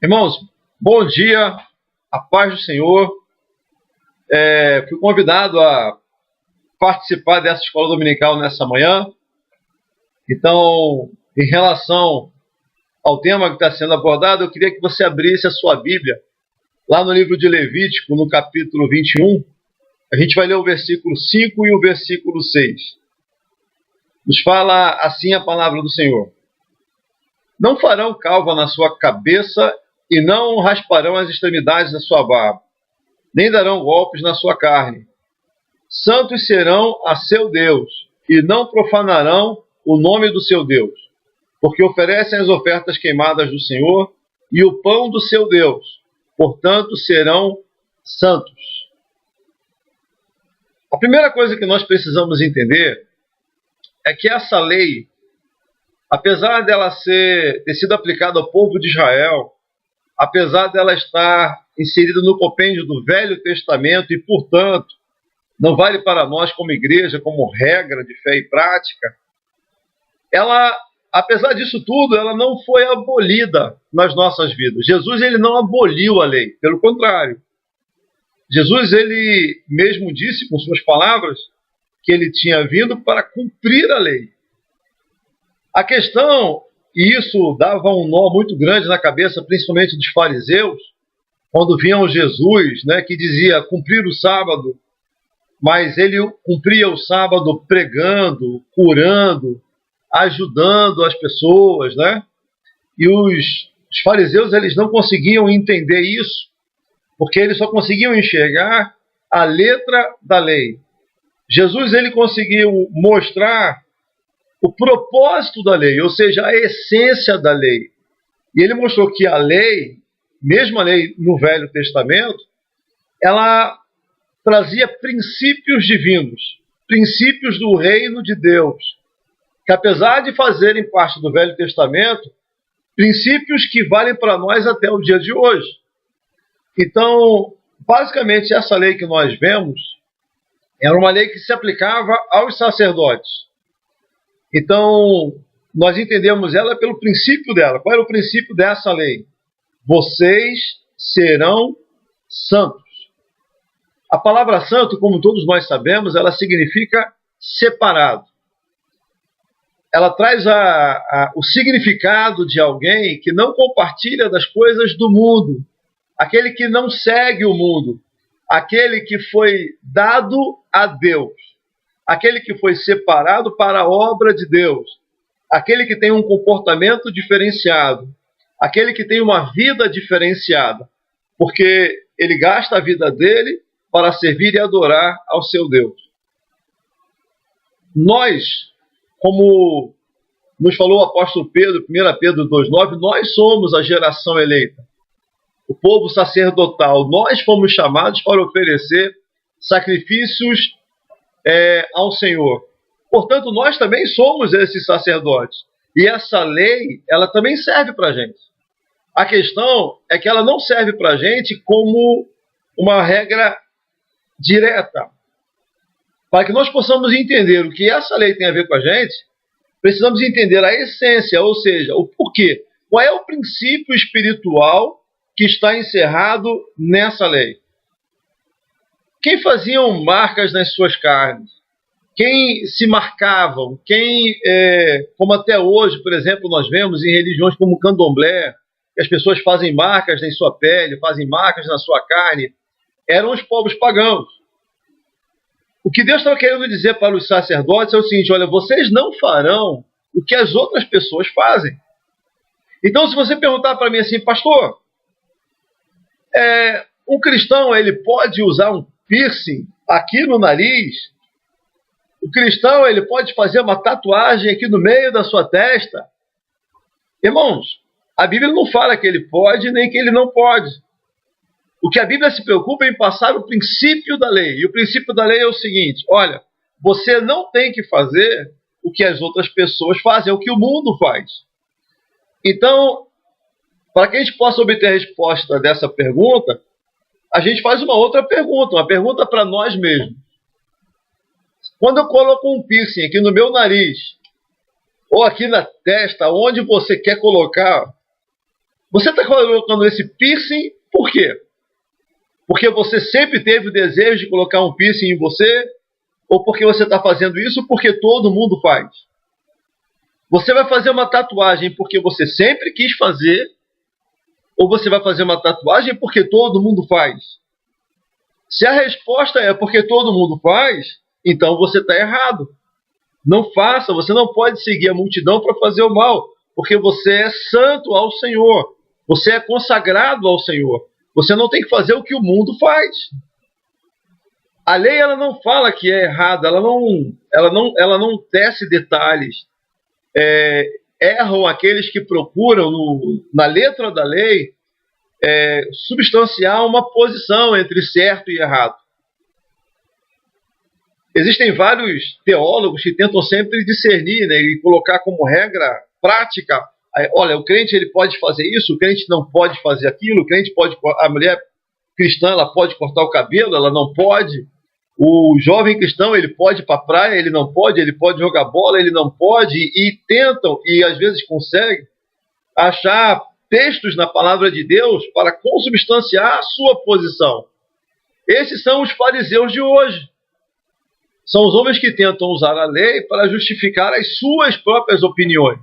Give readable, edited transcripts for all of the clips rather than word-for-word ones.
Irmãos, bom dia, a paz do Senhor. Fui convidado a participar dessa escola dominical nessa manhã. Então, em relação ao tema que está sendo abordado, eu queria que você abrisse a sua Bíblia lá no livro de Levítico, no capítulo 21. A gente vai ler o versículo 5 e o versículo 6. Nos fala assim a palavra do Senhor: Não farão calva na sua cabeça e não rasparão as extremidades da sua barba, nem darão golpes na sua carne. Santos serão a seu Deus, e não profanarão o nome do seu Deus, porque oferecem as ofertas queimadas do Senhor e o pão do seu Deus, portanto serão santos. A primeira coisa que nós precisamos entender é que essa lei, apesar dela ter sido aplicada ao povo de Israel, apesar dela estar inserida no compêndio do Velho Testamento e, portanto, não vale para nós como igreja, como regra de fé e prática, ela, apesar disso tudo, ela não foi abolida nas nossas vidas. Jesus, ele não aboliu a lei, pelo contrário. Jesus, ele mesmo disse com suas palavras que ele tinha vindo para cumprir a lei. A questão, e isso dava um nó muito grande na cabeça, principalmente dos fariseus, quando viam Jesus, que dizia cumprir o sábado, mas ele cumpria o sábado pregando, curando, ajudando as pessoas, E os fariseus, eles não conseguiam entender isso, porque eles só conseguiam enxergar a letra da lei. Jesus, ele conseguiu mostrar o propósito da lei, ou seja, a essência da lei. E ele mostrou que a lei, mesmo a lei no Velho Testamento, ela trazia princípios divinos, princípios do reino de Deus, que apesar de fazerem parte do Velho Testamento, princípios que valem para nós até o dia de hoje. Então, basicamente, essa lei que nós vemos era uma lei que se aplicava aos sacerdotes. Então, nós entendemos ela pelo princípio dela. Qual era o princípio dessa lei? Vocês serão santos. A palavra santo, como todos nós sabemos, ela significa separado. Ela traz o significado de alguém que não compartilha das coisas do mundo, aquele que não segue o mundo, aquele que foi dado a Deus, aquele que foi separado para a obra de Deus, aquele que tem um comportamento diferenciado, aquele que tem uma vida diferenciada, porque ele gasta a vida dele para servir e adorar ao seu Deus. Nós, como nos falou o apóstolo Pedro, 1 Pedro 2,9, nós somos a geração eleita, o povo sacerdotal. Nós fomos chamados para oferecer sacrifícios ao Senhor. Portanto, nós também somos esses sacerdotes. E essa lei, ela também serve para a gente. A questão é que ela não serve para a gente como uma regra direta. Para que nós possamos entender o que essa lei tem a ver com a gente, precisamos entender a essência, ou seja, o porquê. Qual é o princípio espiritual que está encerrado nessa lei? Quem faziam marcas nas suas carnes? Quem se marcavam? Como até hoje, por exemplo, nós vemos em religiões como o candomblé, que as pessoas fazem marcas em sua pele, fazem marcas na sua carne, eram os povos pagãos. O que Deus estava querendo dizer para os sacerdotes é o seguinte: olha, vocês não farão o que as outras pessoas fazem. Então, se você perguntar para mim assim, pastor, um cristão, ele pode usar um piercing aqui no nariz? O cristão, ele pode fazer uma tatuagem aqui no meio da sua testa? Irmãos, a Bíblia não fala que ele pode nem que ele não pode. O que a Bíblia se preocupa é em passar o princípio da lei. E o princípio da lei é o seguinte: olha, você não tem que fazer o que as outras pessoas fazem, é o que o mundo faz. Então, para que a gente possa obter a resposta dessa pergunta, a gente faz uma outra pergunta, uma pergunta para nós mesmos. Quando eu coloco um piercing aqui no meu nariz, ou aqui na testa, onde você quer colocar, Você está colocando esse piercing por quê? Porque você sempre teve o desejo de colocar um piercing em você? Ou porque você está fazendo isso porque todo mundo faz? Você vai fazer uma tatuagem porque você sempre quis fazer? Ou você vai fazer uma tatuagem porque todo mundo faz? Se a resposta é porque todo mundo faz, então você está errado. Não faça, você não pode seguir a multidão para fazer o mal, porque você é santo ao Senhor. Você é consagrado ao Senhor. Você não tem que fazer o que o mundo faz. A lei ela não fala que é errado, ela não tece detalhes. Erram aqueles que procuram na letra da lei substanciar uma posição entre certo e errado. Existem vários teólogos que tentam sempre discernir, né, e colocar como regra prática. Olha, o crente ele pode fazer isso, o crente não pode fazer aquilo, o crente pode, a mulher cristã ela pode cortar o cabelo, ela não pode. O jovem cristão ele pode ir para a praia, ele não pode. Ele pode jogar bola, ele não pode. E tentam, e às vezes conseguem, achar textos na palavra de Deus para consubstanciar a sua posição. Esses são os fariseus de hoje. São os homens que tentam usar a lei para justificar as suas próprias opiniões.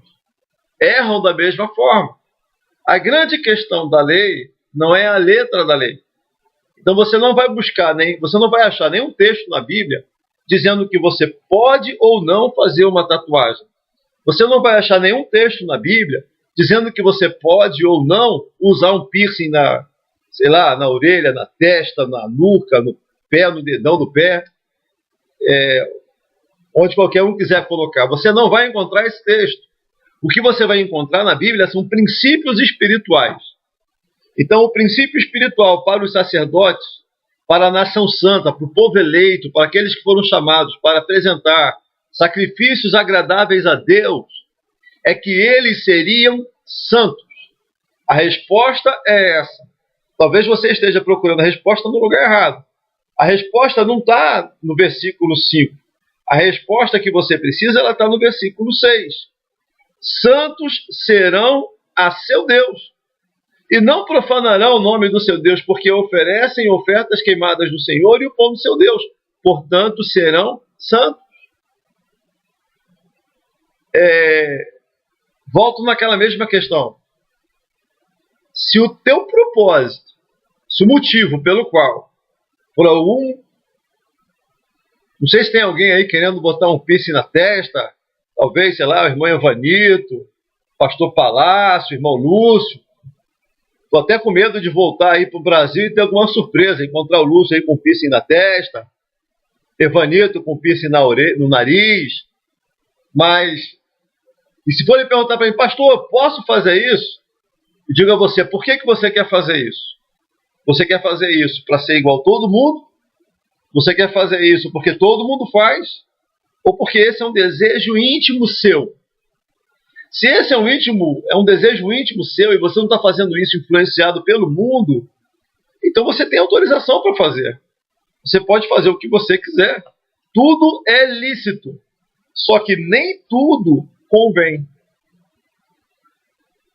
Erram da mesma forma. A grande questão da lei não é a letra da lei. Então você não vai você não vai achar nenhum texto na Bíblia dizendo que você pode ou não fazer uma tatuagem. Você não vai achar nenhum texto na Bíblia dizendo que você pode ou não usar um piercing na orelha, na testa, na nuca, no pé, no dedão do pé, onde qualquer um quiser colocar. Você não vai encontrar esse texto. O que você vai encontrar na Bíblia são princípios espirituais. Então, o princípio espiritual para os sacerdotes, para a nação santa, para o povo eleito, para aqueles que foram chamados para apresentar sacrifícios agradáveis a Deus, é que eles seriam santos. A resposta é essa. Talvez você esteja procurando a resposta no lugar errado. A resposta não está no versículo 5. A resposta que você precisa, ela está no versículo 6. Santos serão a seu Deus. E não profanarão o nome do seu Deus, porque oferecem ofertas queimadas do Senhor e o pão do seu Deus. Portanto, serão santos. Volto naquela mesma questão. Se o teu propósito, se o motivo pelo qual, por algum... Não sei se tem alguém aí querendo botar um piercing na testa, talvez, sei lá, o irmão Evanito, pastor Palácio, irmão Lúcio. Estou até com medo de voltar aí para o Brasil e ter alguma surpresa, encontrar o Lúcio aí com piercing na testa, Evanito com piercing no nariz. Mas, e se for lhe perguntar para mim, pastor, posso fazer isso? Eu digo a você, por que você quer fazer isso? Você quer fazer isso para ser igual a todo mundo? Você quer fazer isso porque todo mundo faz? Ou porque esse é um desejo íntimo seu? Se esse é um desejo íntimo seu e você não está fazendo isso influenciado pelo mundo, então você tem autorização para fazer. Você pode fazer o que você quiser. Tudo é lícito. Só que nem tudo convém.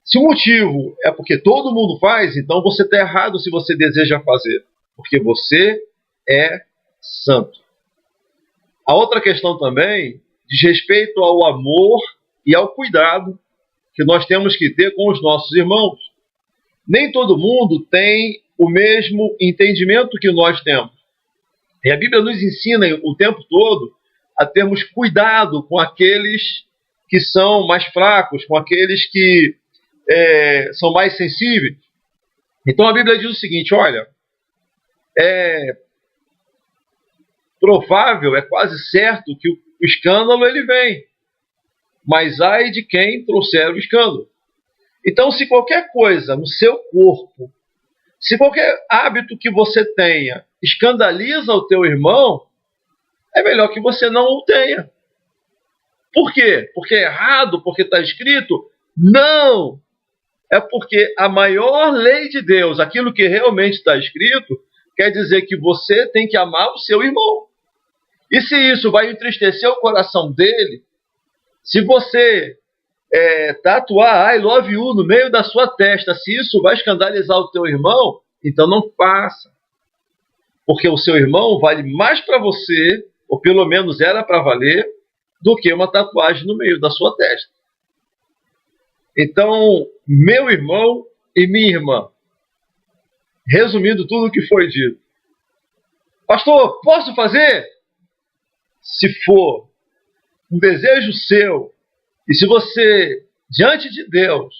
Se o motivo é porque todo mundo faz, então você está errado se você deseja fazer. Porque você é santo. A outra questão também diz respeito ao amor e ao cuidado que nós temos que ter com os nossos irmãos. Nem todo mundo tem o mesmo entendimento que nós temos. E a Bíblia nos ensina o tempo todo a termos cuidado com aqueles que são mais fracos, com aqueles que são mais sensíveis. Então a Bíblia diz o seguinte, olha, é provável, é quase certo que o escândalo ele vem, mas ai de quem trouxer o escândalo. Então, se qualquer coisa no seu corpo, se qualquer hábito que você tenha escandaliza o teu irmão, é melhor que você não o tenha. Por quê? Porque é errado? Porque está escrito? Não! É porque a maior lei de Deus, aquilo que realmente está escrito, quer dizer que você tem que amar o seu irmão. E se isso vai entristecer o coração dele, se você tatuar I love you no meio da sua testa, se isso vai escandalizar o teu irmão, então não faça. Porque o seu irmão vale mais para você, ou pelo menos era para valer, do que uma tatuagem no meio da sua testa. Então, meu irmão e minha irmã, resumindo tudo o que foi dito. Pastor, posso fazer? Se for um desejo seu, e se você, diante de Deus,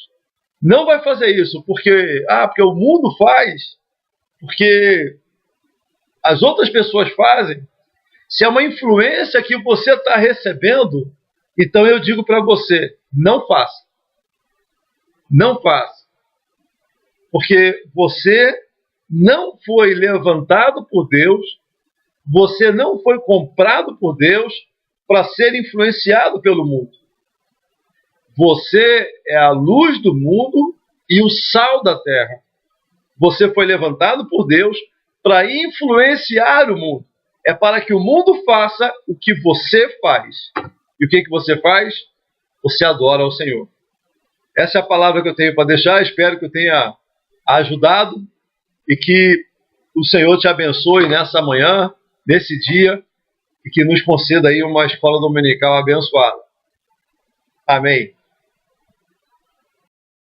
não vai fazer isso porque o mundo faz, porque as outras pessoas fazem, se é uma influência que você está recebendo, então eu digo para você, não faça. Não faça. Porque você não foi levantado por Deus, você não foi comprado por Deus para ser influenciado pelo mundo. Você é a luz do mundo e o sal da terra. Você foi levantado por Deus para influenciar o mundo. É para que o mundo faça o que você faz. E o que você faz? Você adora ao Senhor. Essa é a palavra que eu tenho para deixar. Espero que eu tenha ajudado e que o Senhor te abençoe nessa manhã, nesse dia, e que nos conceda aí uma escola dominical abençoada. Amém.